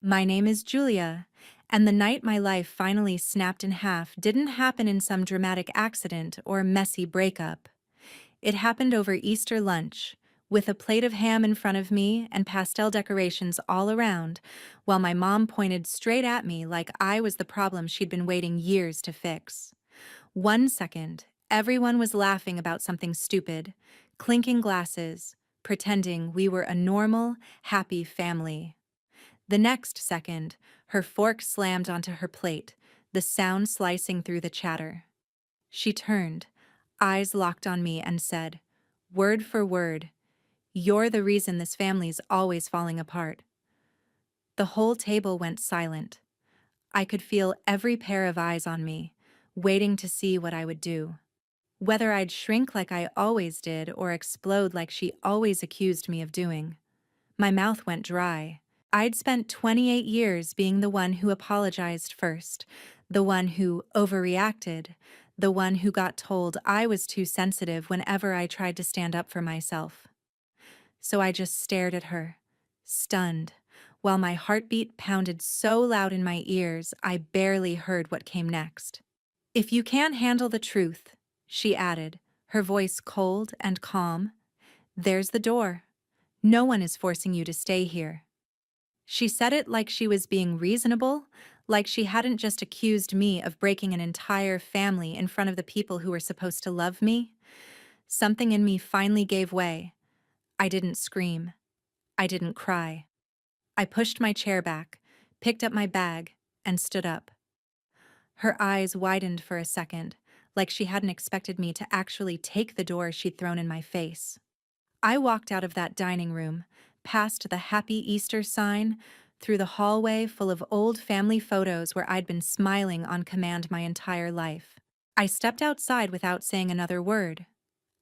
My name is Julia, and the night my life finally snapped in half didn't happen in some dramatic accident or messy breakup. It happened over Easter lunch, with a plate of ham in front of me and pastel decorations all around, while my mom pointed straight at me like I was the problem she'd been waiting years to fix. 1 second, everyone was laughing about something stupid, clinking glasses, pretending we were a normal, happy family. The next second, her fork slammed onto her plate, the sound slicing through the chatter. She turned, eyes locked on me, and said, word for word, "You're the reason this family's always falling apart." The whole table went silent. I could feel every pair of eyes on me, waiting to see what I would do. Whether I'd shrink like I always did or explode like she always accused me of doing. My mouth went dry. I'd spent 28 years being the one who apologized first, the one who overreacted, the one who got told I was too sensitive whenever I tried to stand up for myself. So I just stared at her, stunned, while my heartbeat pounded so loud in my ears I barely heard what came next. "If you can't handle the truth," she added, her voice cold and calm, "there's the door. No one is forcing you to stay here." She said it like she was being reasonable, like she hadn't just accused me of breaking an entire family in front of the people who were supposed to love me. Something in me finally gave way. I didn't scream. I didn't cry. I pushed my chair back, picked up my bag, and stood up. Her eyes widened for a second, like she hadn't expected me to actually take the door she'd thrown in my face. I walked out of that dining room, past the Happy Easter sign, through the hallway full of old family photos where I'd been smiling on command my entire life. I stepped outside without saying another word.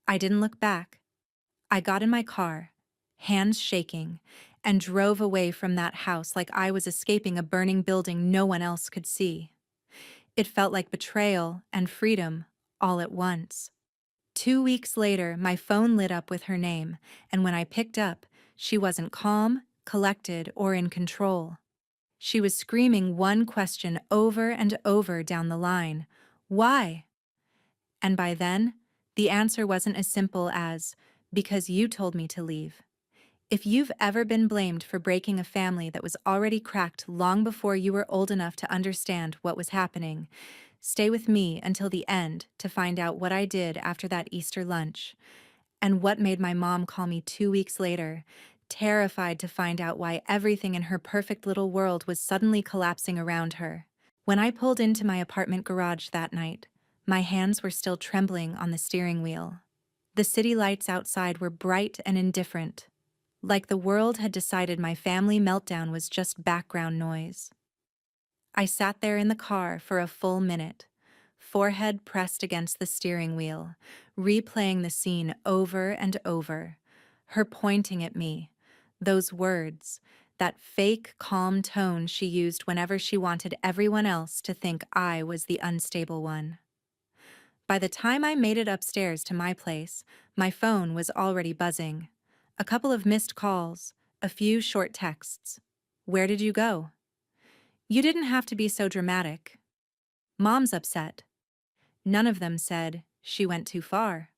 I didn't look back. I got in my car, hands shaking, and drove away from that house like I was escaping a burning building no one else could see. It felt like betrayal and freedom all at once. 2 weeks later, my phone lit up with her name, and when I picked up, she wasn't calm, collected, or in control. She was screaming one question over and over down the line: why? And by then, the answer wasn't as simple as, "because you told me to leave." If you've ever been blamed for breaking a family that was already cracked long before you were old enough to understand what was happening, stay with me until the end to find out what I did after that Easter lunch, and what made my mom call me 2 weeks later, terrified to find out why everything in her perfect little world was suddenly collapsing around her. When I pulled into my apartment garage that night, my hands were still trembling on the steering wheel. The city lights outside were bright and indifferent, like the world had decided my family meltdown was just background noise. I sat there in the car for a full minute, forehead pressed against the steering wheel, replaying the scene over and over, her pointing at me, those words, that fake calm tone she used whenever she wanted everyone else to think I was the unstable one. By the time I made it upstairs to my place, my phone was already buzzing. A couple of missed calls, a few short texts. "Where did you go?" "You didn't have to be so dramatic." "Mom's upset." None of them said, "She went too far,"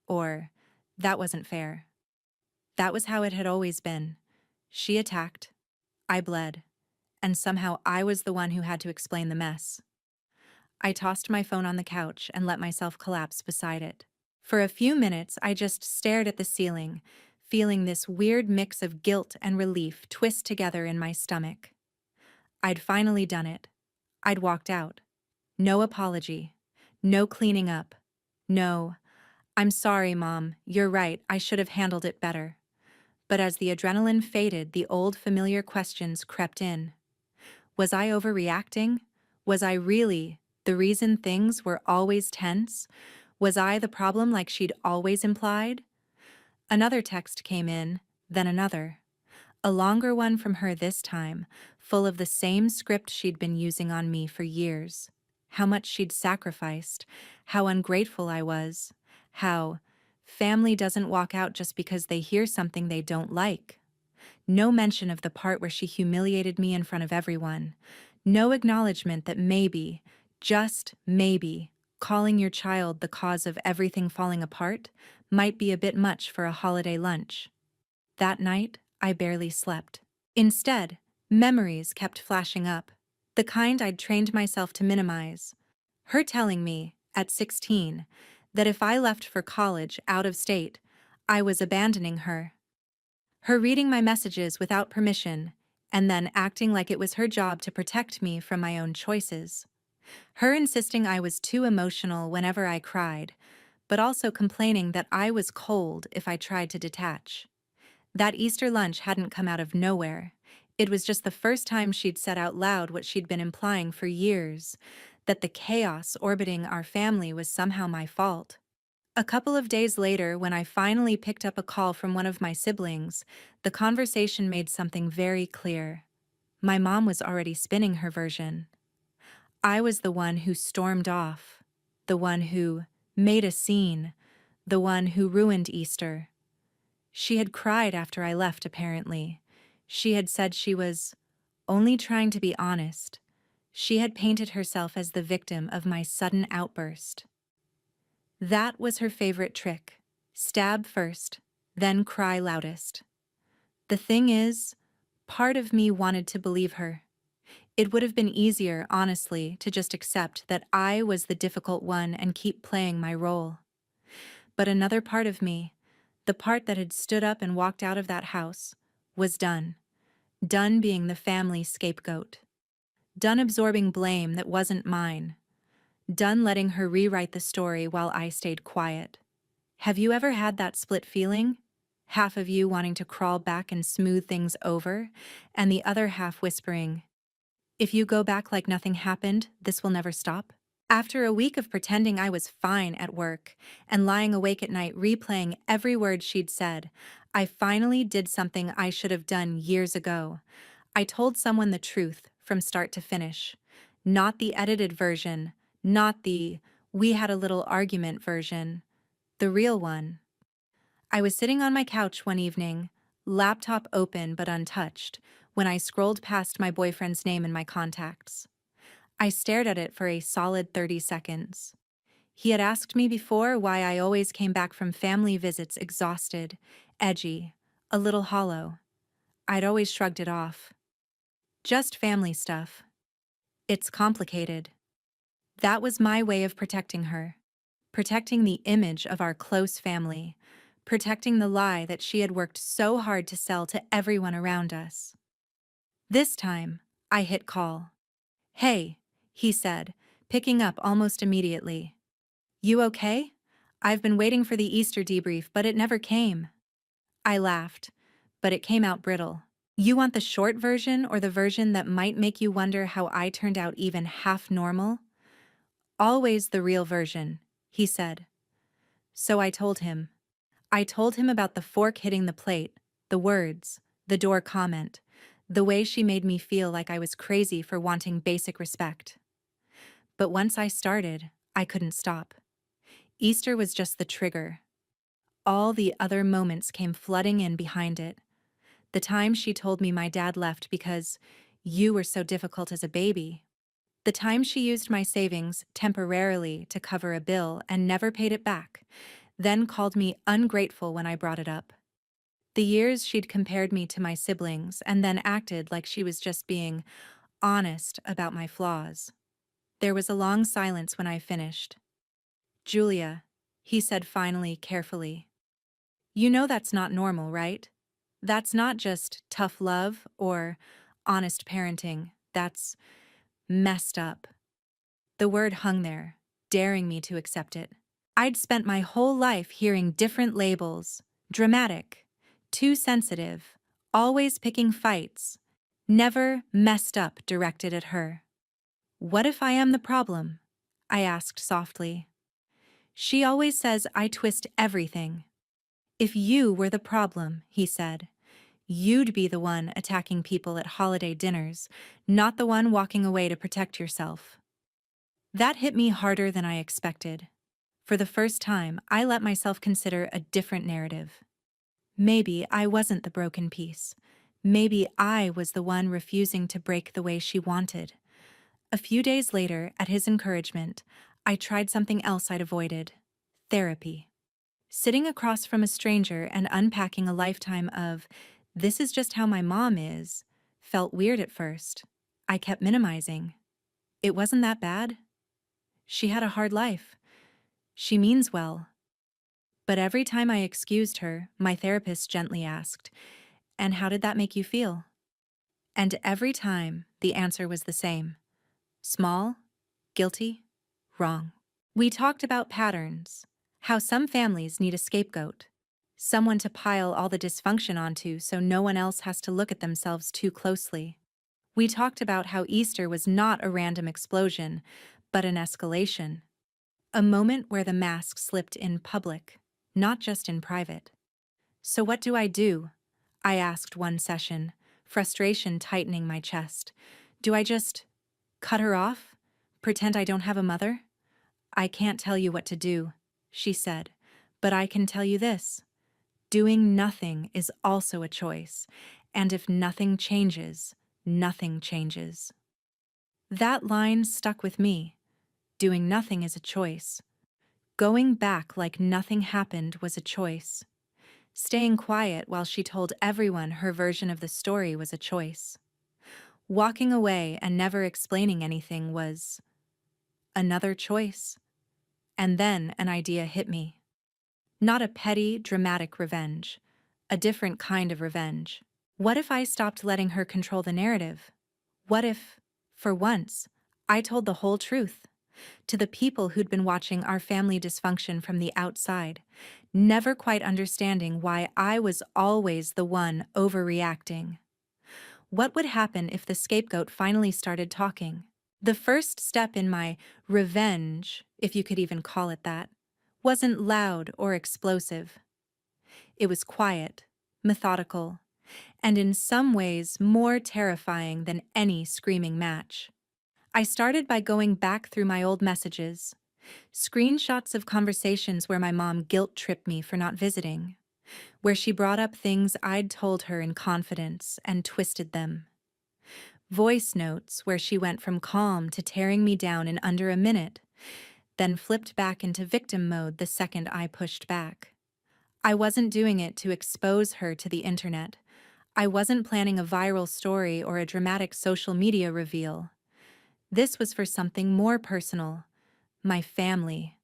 or "That wasn't fair." That was how it had always been. She attacked, I bled, and somehow I was the one who had to explain the mess. I tossed my phone on the couch and let myself collapse beside it. For a few minutes, I just stared at the ceiling, feeling this weird mix of guilt and relief twist together in my stomach. I'd finally done it. I'd walked out. No apology. No cleaning up. No, "I'm sorry, Mom. You're right. I should have handled it better." But as the adrenaline faded, the old familiar questions crept in. Was I overreacting? Was I really the reason things were always tense? Was I the problem like she'd always implied? Another text came in, then another. A longer one from her this time, full of the same script she'd been using on me for years. How much she'd sacrificed, how ungrateful I was, how family doesn't walk out just because they hear something they don't like. No mention of the part where she humiliated me in front of everyone. No acknowledgement that maybe, just maybe, calling your child the cause of everything falling apart might be a bit much for a holiday lunch. That night, I barely slept. Instead, memories kept flashing up, the kind I'd trained myself to minimize. Her telling me, at 16, that if I left for college out of state, I was abandoning her. Her reading my messages without permission, and then acting like it was her job to protect me from my own choices. Her insisting I was too emotional whenever I cried, but also complaining that I was cold if I tried to detach. That Easter lunch hadn't come out of nowhere. It was just the first time she'd said out loud what she'd been implying for years, that the chaos orbiting our family was somehow my fault. A couple of days later, when I finally picked up a call from one of my siblings, the conversation made something very clear. My mom was already spinning her version. I was the one who stormed off, the one who made a scene, the one who ruined Easter. She had cried after I left, apparently. She had said she was only trying to be honest. She had painted herself as the victim of my sudden outburst. That was her favorite trick. Stab first, then cry loudest. The thing is, part of me wanted to believe her. It would have been easier, honestly, to just accept that I was the difficult one and keep playing my role. But another part of me, the part that had stood up and walked out of that house, was done. Done being the family scapegoat. Done absorbing blame that wasn't mine. Done letting her rewrite the story while I stayed quiet. Have you ever had that split feeling? Half of you wanting to crawl back and smooth things over, and the other half whispering, "If you go back like nothing happened, this will never stop." After a week of pretending I was fine at work and lying awake at night replaying every word she'd said, I finally did something I should have done years ago. I told someone the truth from start to finish. Not the edited version, not the "we had a little argument" version. The real one. I was sitting on my couch one evening, laptop open but untouched, when I scrolled past my boyfriend's name in my contacts. I stared at it for a solid 30 seconds. He had asked me before why I always came back from family visits exhausted, edgy, a little hollow. I'd always shrugged it off. Just family stuff. It's complicated. That was my way of protecting her. Protecting the image of our close family. Protecting the lie that she had worked so hard to sell to everyone around us. This time, I hit call. "Hey," he said, picking up almost immediately. "You okay? I've been waiting for the Easter debrief, but it never came." I laughed, but it came out brittle. "You want the short version or the version that might make you wonder how I turned out even half normal?" "Always the real version," he said. So I told him. I told him about the fork hitting the plate, the words, the door comment, the way she made me feel like I was crazy for wanting basic respect. But once I started, I couldn't stop. Easter was just the trigger. All the other moments came flooding in behind it. The time she told me my dad left because you were so difficult as a baby. The time she used my savings temporarily to cover a bill and never paid it back, then called me ungrateful when I brought it up. The years she'd compared me to my siblings and then acted like she was just being honest about my flaws. There was a long silence when I finished. "Julia," he said finally, carefully. "You know that's not normal, right? That's not just tough love or honest parenting. That's messed up." The word hung there, daring me to accept it. I'd spent my whole life hearing different labels: dramatic, too sensitive, always picking fights, never messed up directed at her. "What if I am the problem?" I asked softly. "She always says I twist everything." "If you were the problem," he said, "you'd be the one attacking people at holiday dinners, not the one walking away to protect yourself." That hit me harder than I expected. For the first time, I let myself consider a different narrative. Maybe I wasn't the broken piece. Maybe I was the one refusing to break the way she wanted. A few days later, at his encouragement, I tried something else I'd avoided: therapy. Sitting across from a stranger and unpacking a lifetime of, "This is just how my mom is," felt weird at first. I kept minimizing. It wasn't that bad. She had a hard life. She means well. But every time I excused her, my therapist gently asked, "And how did that make you feel?" And every time, the answer was the same: small, guilty, wrong. We talked about patterns, how some families need a scapegoat, someone to pile all the dysfunction onto so no one else has to look at themselves too closely. We talked about how Easter was not a random explosion, but an escalation. A moment where the mask slipped in public, not just in private. "So what do I do?" I asked one session, frustration tightening my chest. "Do I just cut her off? Pretend I don't have a mother?" "I can't tell you what to do," she said, "but I can tell you this: doing nothing is also a choice, and if nothing changes, nothing changes." That line stuck with me. Doing nothing is a choice. Going back like nothing happened was a choice. Staying quiet while she told everyone her version of the story was a choice. Walking away and never explaining anything was another choice. And then an idea hit me. Not a petty, dramatic revenge. A different kind of revenge. What if I stopped letting her control the narrative? What if, for once, I told the whole truth? To the people who'd been watching our family dysfunction from the outside, never quite understanding why I was always the one overreacting. What would happen if the scapegoat finally started talking? The first step in my revenge, if you could even call it that, wasn't loud or explosive. It was quiet, methodical, and in some ways more terrifying than any screaming match. I started by going back through my old messages, screenshots of conversations where my mom guilt-tripped me for not visiting, where she brought up things I'd told her in confidence and twisted them. Voice notes where she went from calm to tearing me down in under a minute, then flipped back into victim mode the second I pushed back. I wasn't doing it to expose her to the internet. I wasn't planning a viral story or a dramatic social media reveal. This was for something more personal: my family,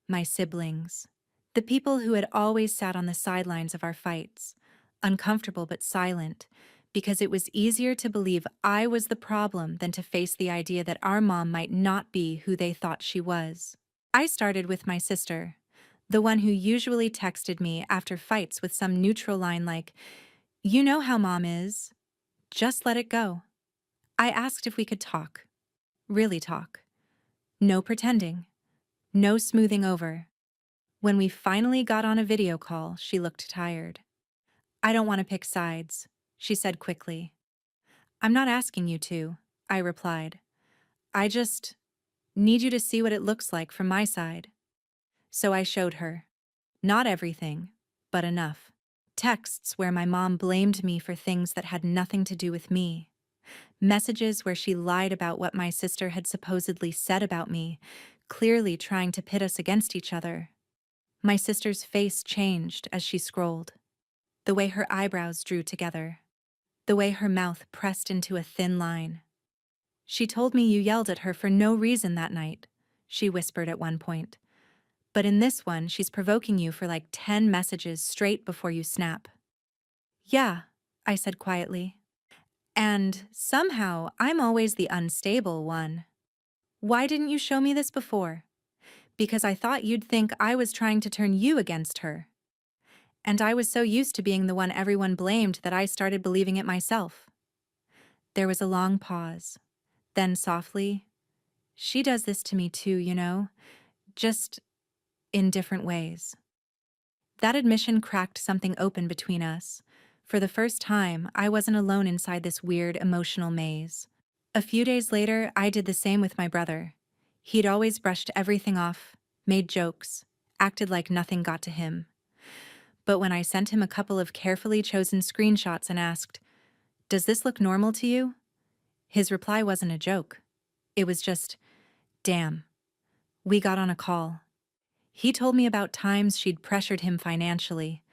my siblings, the people who had always sat on the sidelines of our fights, uncomfortable but silent, because it was easier to believe I was the problem than to face the idea that our mom might not be who they thought she was. I started with my sister, the one who usually texted me after fights with some neutral line like, "You know how mom is. Just let it go." I asked if we could talk. Really talk. No pretending. No smoothing over. When we finally got on a video call, she looked tired. "I don't want to pick sides," she said quickly. "I'm not asking you to," I replied. "I just need you to see what it looks like from my side." So I showed her. Not everything, but enough. Texts where my mom blamed me for things that had nothing to do with me. Messages where she lied about what my sister had supposedly said about me, clearly trying to pit us against each other. My sister's face changed as she scrolled. The way her eyebrows drew together. The way her mouth pressed into a thin line. "She told me you yelled at her for no reason that night," she whispered at one point. "But in this one, she's provoking you for like 10 messages straight before you snap." "Yeah," I said quietly. "And somehow I'm always the unstable one. Why didn't you show me this before?" "Because I thought you'd think I was trying to turn you against her." And I was so used to being the one everyone blamed that I started believing it myself. There was a long pause. Then softly, "She does this to me too, you know, just in different ways." That admission cracked something open between us. For the first time, I wasn't alone inside this weird emotional maze. A few days later, I did the same with my brother. He'd always brushed everything off, made jokes, acted like nothing got to him. But when I sent him a couple of carefully chosen screenshots and asked, "Does this look normal to you?" His reply wasn't a joke. It was just, "Damn." We got on a call. He told me about times she'd pressured him financially,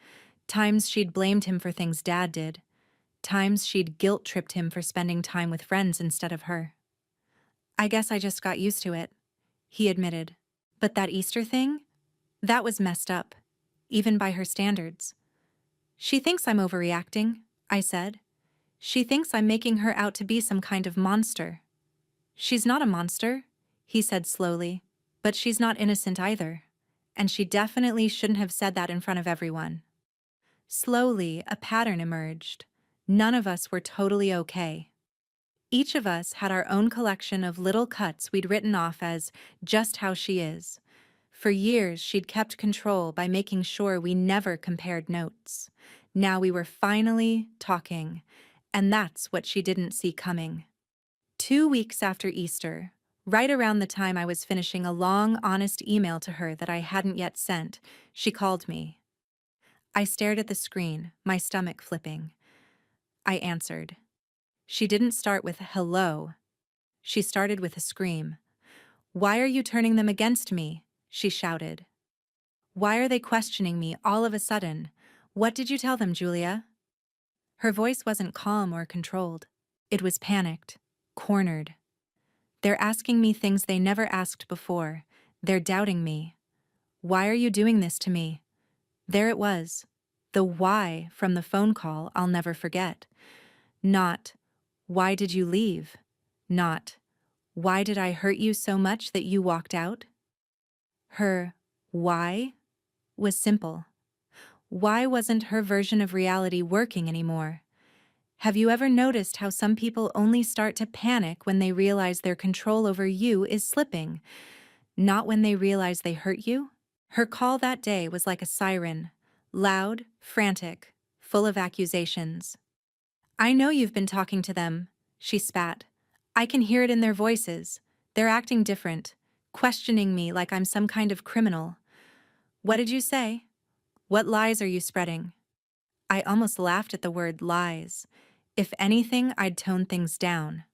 times she'd blamed him for things Dad did, times she'd guilt-tripped him for spending time with friends instead of her. "I guess I just got used to it," he admitted. "But that Easter thing? That was messed up, even by her standards." "She thinks I'm overreacting," I said. "She thinks I'm making her out to be some kind of monster." "She's not a monster," he said slowly, "but she's not innocent either. And she definitely shouldn't have said that in front of everyone." Slowly, a pattern emerged. None of us were totally okay. Each of us had our own collection of little cuts we'd written off as just how she is. For years, she'd kept control by making sure we never compared notes. Now we were finally talking, and that's what she didn't see coming. 2 weeks after Easter, right around the time I was finishing a long, honest email to her that I hadn't yet sent, she called me. I stared at the screen, my stomach flipping. I answered. She didn't start with hello. She started with a scream. "Why are you turning them against me?" she shouted. "Why are they questioning me all of a sudden? What did you tell them, Julia?" Her voice wasn't calm or controlled. It was panicked, cornered. "They're asking me things they never asked before. They're doubting me. Why are you doing this to me?" There it was. The why from the phone call I'll never forget. Not, "Why did you leave?" Not, "Why did I hurt you so much that you walked out?" Her why was simple. Why wasn't her version of reality working anymore? Have you ever noticed how some people only start to panic when they realize their control over you is slipping, not when they realize they hurt you? Her call that day was like a siren, loud, frantic, full of accusations. "I know you've been talking to them," she spat. "I can hear it in their voices. They're acting different, questioning me like I'm some kind of criminal. What did you say? What lies are you spreading?" I almost laughed at the word lies. If anything, I'd tone things down.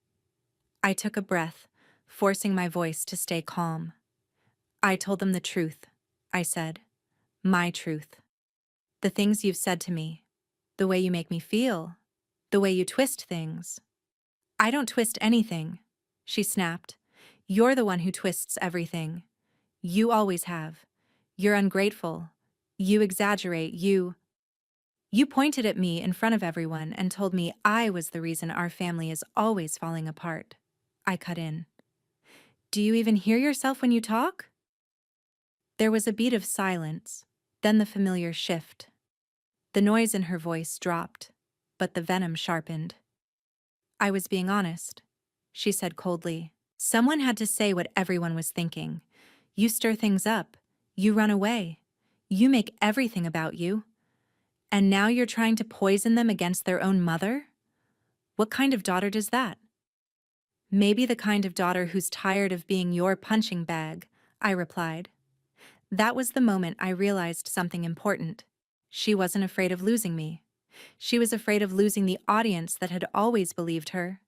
I took a breath, forcing my voice to stay calm. "I told them the truth," I said. "My truth. The things you've said to me. The way you make me feel. The way you twist things." "I don't twist anything," she snapped. "You're the one who twists everything. You always have. You're ungrateful. You exaggerate. You pointed at me in front of everyone and told me I was the reason our family is always falling apart." I cut in. "Do you even hear yourself when you talk?" There was a beat of silence, then the familiar shift. The noise in her voice dropped, but the venom sharpened. "I was being honest," she said coldly. "Someone had to say what everyone was thinking. You stir things up. You run away. You make everything about you. And now you're trying to poison them against their own mother? What kind of daughter does that?" "Maybe the kind of daughter who's tired of being your punching bag," I replied. That was the moment I realized something important. She wasn't afraid of losing me. She was afraid of losing the audience that had always believed her.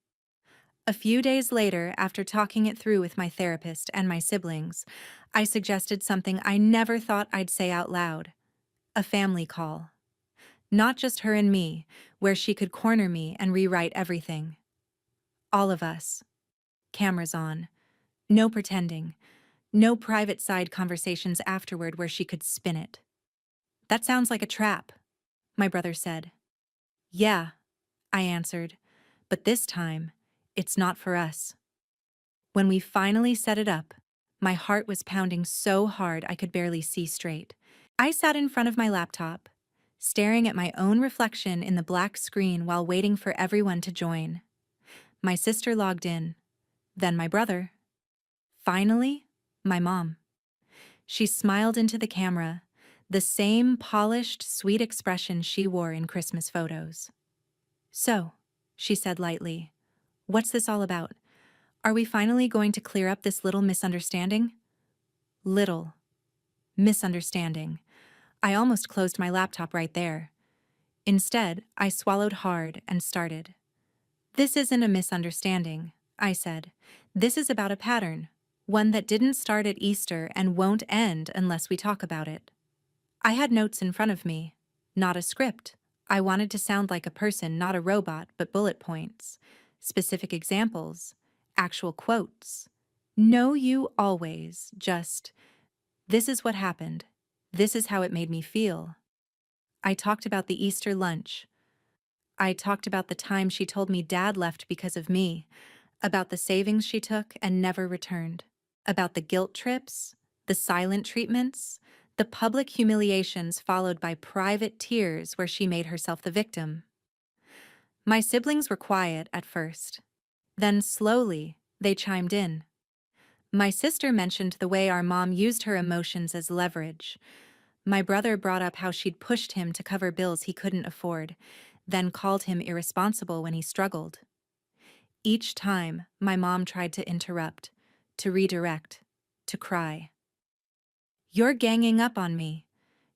A few days later, after talking it through with my therapist and my siblings, I suggested something I never thought I'd say out loud. A family call. Not just her and me, where she could corner me and rewrite everything. All of us. Cameras on. No pretending. No private side conversations afterward where she could spin it. "That sounds like a trap," my brother said. "Yeah," I answered, "but this time, it's not for us." When we finally set it up, my heart was pounding so hard I could barely see straight. I sat in front of my laptop, staring at my own reflection in the black screen while waiting for everyone to join. My sister logged in, then my brother. Finally, my mom. She smiled into the camera, the same polished, sweet expression she wore in Christmas photos. "So," she said lightly, "what's this all about? Are we finally going to clear up this little misunderstanding?" Little misunderstanding. I almost closed my laptop right there. Instead, I swallowed hard and started. This isn't a misunderstanding, I said. This is about a pattern, one that didn't start at Easter and won't end unless we talk about it. I had notes in front of me, not a script. I wanted to sound like a person, not a robot, but bullet points, specific examples, actual quotes. No, you always, just, this is what happened. This is how it made me feel. I talked about the Easter lunch. I talked about the time she told me Dad left because of me, about the savings she took and never returned, about the guilt trips, the silent treatments, the public humiliations followed by private tears where she made herself the victim. My siblings were quiet at first. Then slowly, they chimed in. My sister mentioned the way our mom used her emotions as leverage. My brother brought up how she'd pushed him to cover bills he couldn't afford, then called him irresponsible when he struggled. Each time, my mom tried to interrupt, to redirect, to cry. "You're ganging up on me,"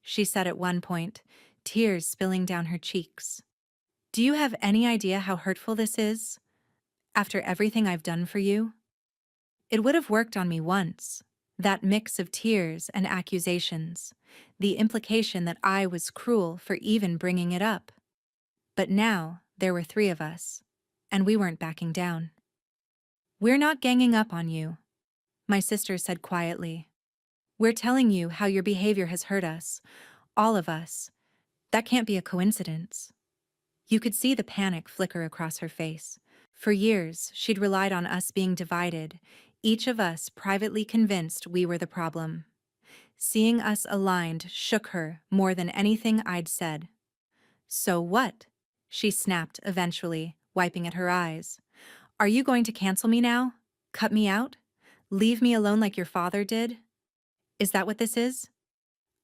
she said at one point, tears spilling down her cheeks. "Do you have any idea how hurtful this is? After everything I've done for you?" It would have worked on me once, that mix of tears and accusations, the implication that I was cruel for even bringing it up. But now, there were three of us, and we weren't backing down. "We're not ganging up on you," my sister said quietly. "We're telling you how your behavior has hurt us, all of us. That can't be a coincidence." You could see the panic flicker across her face. For years, she'd relied on us being divided, each of us privately convinced we were the problem. Seeing us aligned shook her more than anything I'd said. "So what?" she snapped eventually, wiping at her eyes. "Are you going to cancel me now? Cut me out? Leave me alone like your father did? Is that what this is?"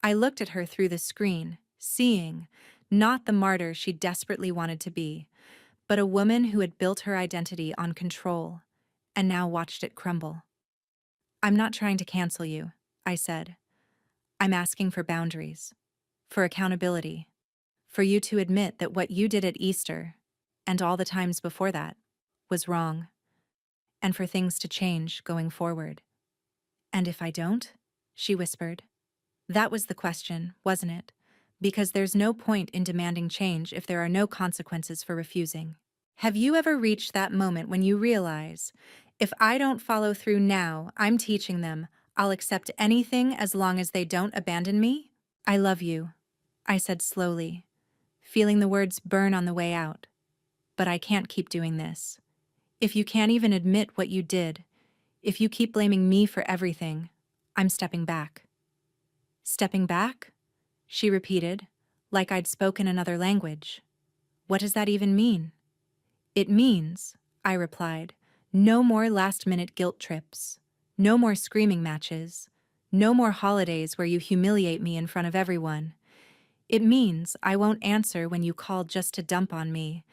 I looked at her through the screen, seeing, not the martyr she desperately wanted to be, but a woman who had built her identity on control, and now watched it crumble. "I'm not trying to cancel you," I said. "I'm asking for boundaries, for accountability, for you to admit that what you did at Easter, and all the times before that, was wrong, and for things to change going forward." "And if I don't?" she whispered. That was the question, wasn't it? Because there's no point in demanding change if there are no consequences for refusing. Have you ever reached that moment when you realize, if I don't follow through now, I'm teaching them, I'll accept anything as long as they don't abandon me? "I love you," I said slowly, feeling the words burn on the way out. "But I can't keep doing this. If you can't even admit what you did, if you keep blaming me for everything, I'm stepping back." "Stepping back?" she repeated, like I'd spoken another language. "What does that even mean?" "It means," I replied, "no more last-minute guilt trips, no more screaming matches, no more holidays where you humiliate me in front of everyone. It means I won't answer when you call just to dump on me.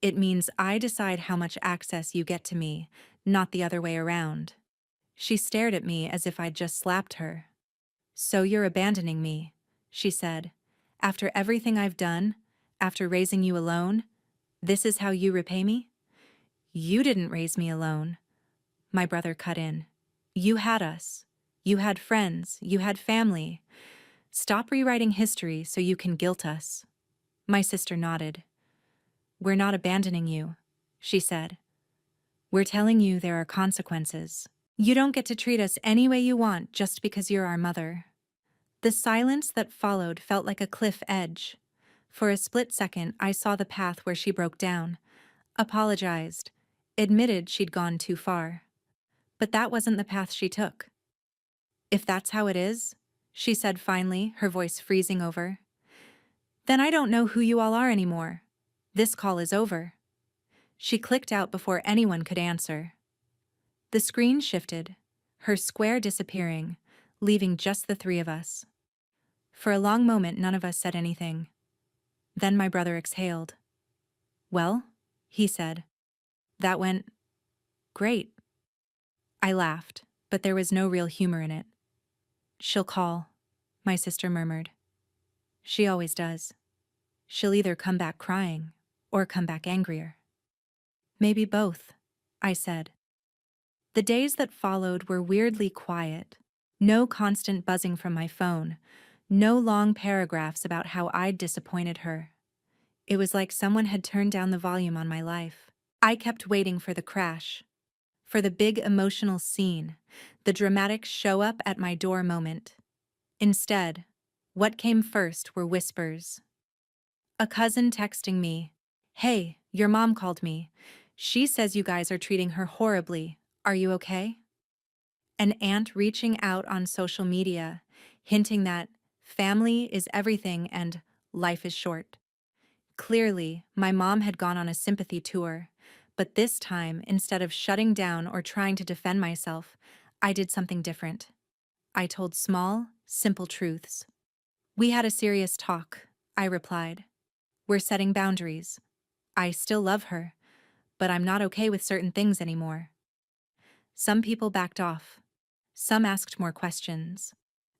It means I decide how much access you get to me, not the other way around." She stared at me as if I'd just slapped her. "So you're abandoning me," she said. "After everything I've done, after raising you alone, this is how you repay me?" "You didn't raise me alone," my brother cut in. "You had us. You had friends. You had family. Stop rewriting history so you can guilt us." My sister nodded. "We're not abandoning you," she said. "We're telling you there are consequences. You don't get to treat us any way you want just because you're our mother." The silence that followed felt like a cliff edge. For a split second, I saw the path where she broke down, apologized, admitted she'd gone too far. But that wasn't the path she took. "If that's how it is," she said finally, her voice freezing over, "then I don't know who you all are anymore. This call is over." She clicked out before anyone could answer. The screen shifted, her square disappearing, leaving just the three of us. For a long moment, none of us said anything. Then my brother exhaled. "Well," he said, "that went great." I laughed, but there was no real humor in it. "She'll call," my sister murmured. "She always does. She'll either come back crying or come back angrier." Maybe both, I said. The days that followed were weirdly quiet. No constant buzzing from my phone. No long paragraphs about how I'd disappointed her. It was like someone had turned down the volume on my life. I kept waiting for the crash, for the big emotional scene, the dramatic show up at my door moment. Instead, what came first were whispers. A cousin texting me, "Hey, your mom called me. She says you guys are treating her horribly. Are you okay?" An aunt reaching out on social media, hinting that family is everything and life is short. Clearly, my mom had gone on a sympathy tour, but this time, instead of shutting down or trying to defend myself, I did something different. I told small, simple truths. "We had a serious talk," I replied. "We're setting boundaries. I still love her, but I'm not okay with certain things anymore." Some people backed off. Some asked more questions.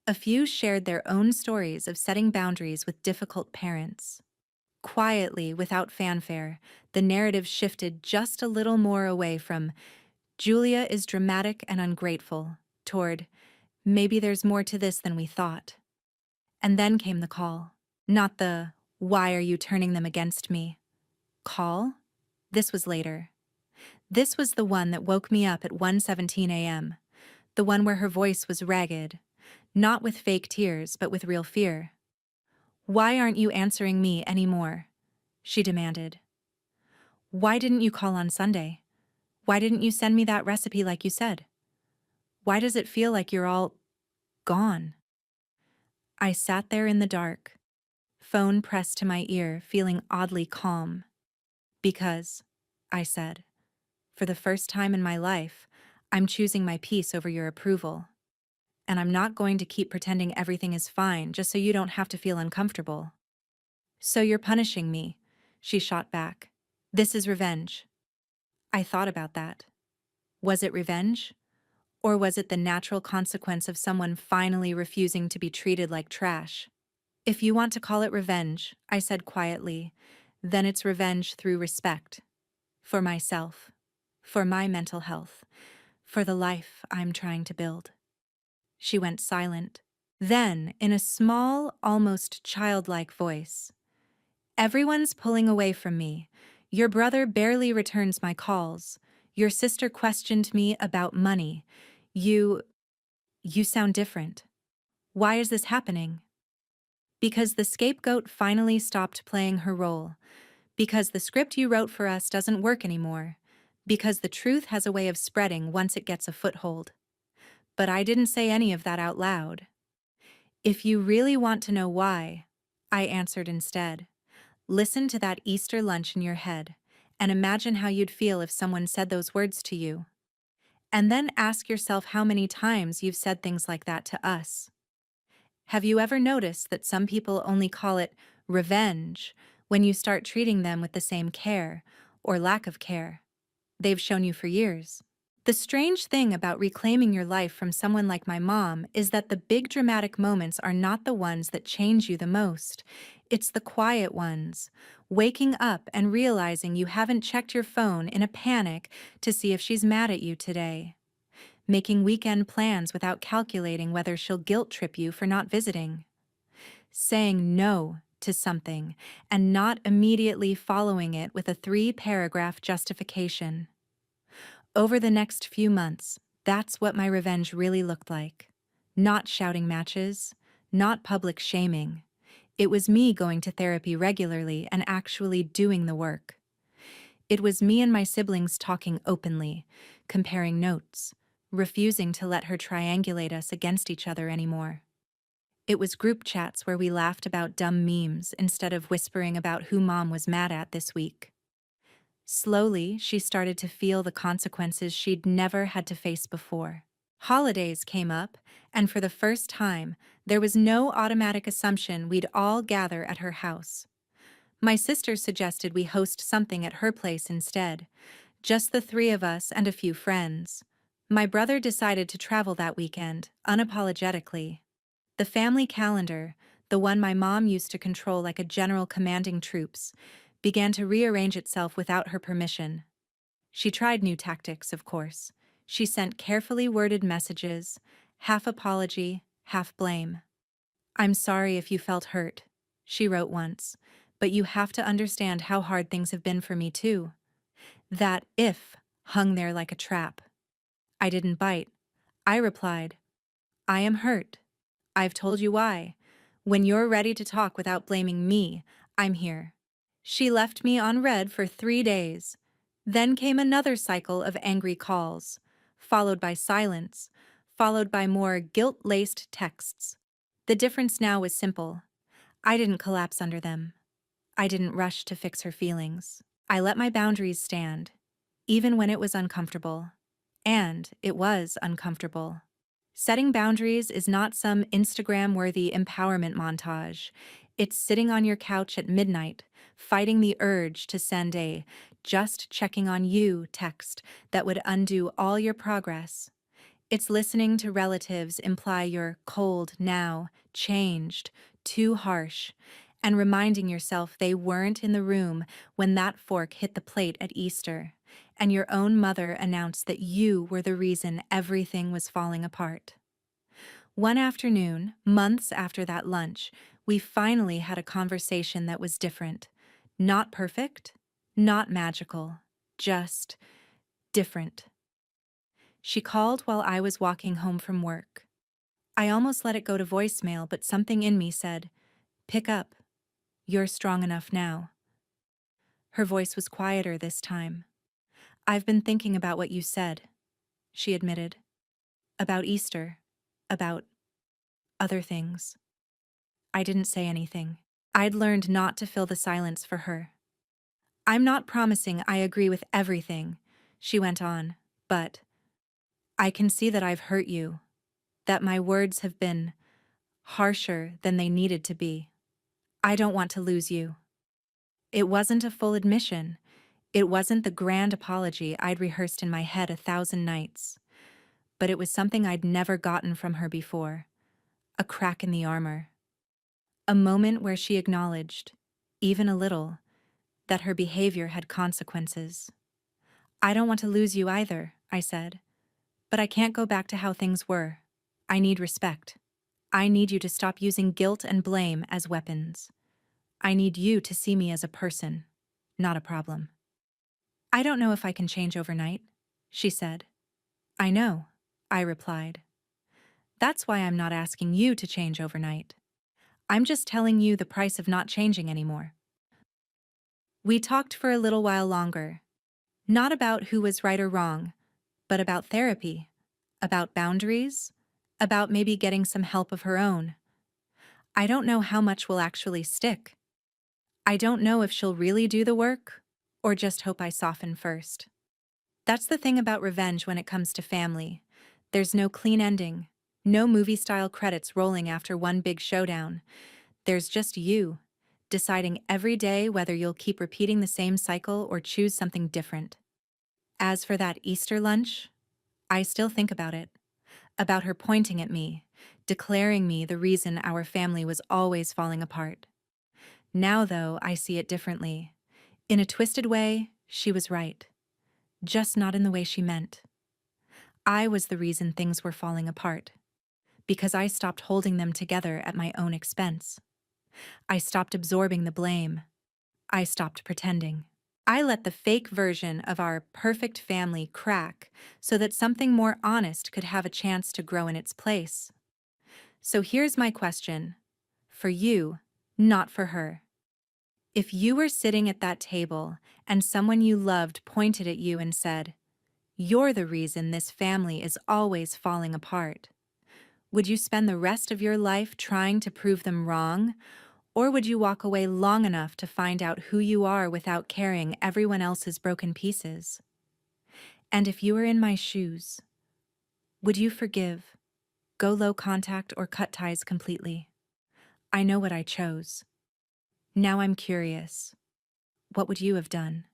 A few shared their own stories of setting boundaries with difficult parents. Quietly, without fanfare, the narrative shifted just a little more away from "Julia is dramatic and ungrateful" toward "maybe there's more to this than we thought." And then came the call. Not the "why are you turning them against me" call. This was later. This was the one that woke me up at 1:17 a.m., the one where her voice was ragged, not with fake tears but with real fear. "Why aren't you answering me anymore?" she demanded. "Why didn't you call on Sunday? Why didn't you send me that recipe like you said? Why does it feel like you're all gone?" I sat there in the dark, phone pressed to my ear, feeling oddly calm. "Because," I said, "for the first time in my life, I'm choosing my peace over your approval. And I'm not going to keep pretending everything is fine just so you don't have to feel uncomfortable." "So you're punishing me," she shot back. "This is revenge." I thought about that. Was it revenge? Or was it the natural consequence of someone finally refusing to be treated like trash? "If you want to call it revenge," I said quietly, "then it's revenge through respect. For myself. For my mental health. For the life I'm trying to build." She went silent. Then, in a small, almost childlike voice, "Everyone's pulling away from me. Your brother barely returns my calls. Your sister questioned me about money. You sound different. Why is this happening?" "Because the scapegoat finally stopped playing her role. Because the script you wrote for us doesn't work anymore. Because the truth has a way of spreading once it gets a foothold." But I didn't say any of that out loud. "If you really want to know why," I answered instead, "listen to that Easter lunch in your head and imagine how you'd feel if someone said those words to you. And then ask yourself how many times you've said things like that to us. Have you ever noticed that some people only call it revenge when you start treating them with the same care, or lack of care, they've shown you for years?" The strange thing about reclaiming your life from someone like my mom is that the big dramatic moments are not the ones that change you the most. It's the quiet ones. Waking up and realizing you haven't checked your phone in a panic to see if she's mad at you today. Making weekend plans without calculating whether she'll guilt trip you for not visiting. Saying no to something and not immediately following it with a 3-paragraph justification. Over the next few months, that's what my revenge really looked like. Not shouting matches, not public shaming. It was me going to therapy regularly and actually doing the work. It was me and my siblings talking openly, comparing notes, refusing to let her triangulate us against each other anymore. It was group chats where we laughed about dumb memes instead of whispering about who mom was mad at this week. Slowly, she started to feel the consequences she'd never had to face before. Holidays came up, and for the first time, there was no automatic assumption we'd all gather at her house. My sister suggested we host something at her place instead, just the 3 of us and a few friends. My brother decided to travel that weekend, unapologetically. The family calendar, the one my mom used to control like a general commanding troops, began to rearrange itself without her permission. She tried new tactics, of course. She sent carefully worded messages, half apology, half blame. "I'm sorry if you felt hurt," she wrote once, "but you have to understand how hard things have been for me too." That "if" hung there like a trap. I didn't bite. I replied, "I am hurt. I've told you why. When you're ready to talk without blaming me, I'm here." She left me on red for 3 days. Then came another cycle of angry calls, followed by silence, followed by more guilt-laced texts. The difference now was simple. I didn't collapse under them. I didn't rush to fix her feelings. I let my boundaries stand, even when it was uncomfortable. And it was uncomfortable. Setting boundaries is not some Instagram-worthy empowerment montage. It's sitting on your couch at midnight, fighting the urge to send a "just checking on you" text that would undo all your progress. It's listening to relatives imply you're cold now, changed, too harsh, and reminding yourself they weren't in the room when that fork hit the plate at Easter, and your own mother announced that you were the reason everything was falling apart. One afternoon, months after that lunch, we finally had a conversation that was different. Not perfect, not magical, just different. She called while I was walking home from work. I almost let it go to voicemail, but something in me said, "Pick up. You're strong enough now." Her voice was quieter this time. "I've been thinking about what you said," she admitted. "About Easter. About other things." I didn't say anything. I'd learned not to fill the silence for her. "I'm not promising I agree with everything," she went on, "but I can see that I've hurt you, that my words have been harsher than they needed to be. I don't want to lose you." It wasn't a full admission. It wasn't the grand apology I'd rehearsed in my head 1,000 nights. But it was something I'd never gotten from her before. A crack in the armor. A moment where she acknowledged, even a little, that her behavior had consequences. "I don't want to lose you either," I said. "But I can't go back to how things were. I need respect. I need you to stop using guilt and blame as weapons. I need you to see me as a person, not a problem." "I don't know if I can change overnight," she said. "I know," I replied. "That's why I'm not asking you to change overnight. I'm just telling you the price of not changing anymore." We talked for a little while longer. Not about who was right or wrong, but about therapy, about boundaries, about maybe getting some help of her own. I don't know how much will actually stick. I don't know if she'll really do the work, or just hope I soften first. That's the thing about revenge when it comes to family. There's no clean ending, no movie-style credits rolling after one big showdown. There's just you, deciding every day whether you'll keep repeating the same cycle or choose something different. As for that Easter lunch, I still think about her pointing at me, declaring me the reason our family was always falling apart. Now, though, I see it differently. In a twisted way, she was right. Just not in the way she meant. I was the reason things were falling apart. Because I stopped holding them together at my own expense. I stopped absorbing the blame. I stopped pretending. I let the fake version of our perfect family crack so that something more honest could have a chance to grow in its place. So here's my question. For you, not for her. If you were sitting at that table and someone you loved pointed at you and said, "You're the reason this family is always falling apart," would you spend the rest of your life trying to prove them wrong? Or would you walk away long enough to find out who you are without carrying everyone else's broken pieces? And if you were in my shoes, would you forgive, go low contact, or cut ties completely? I know what I chose. Now I'm curious. What would you have done?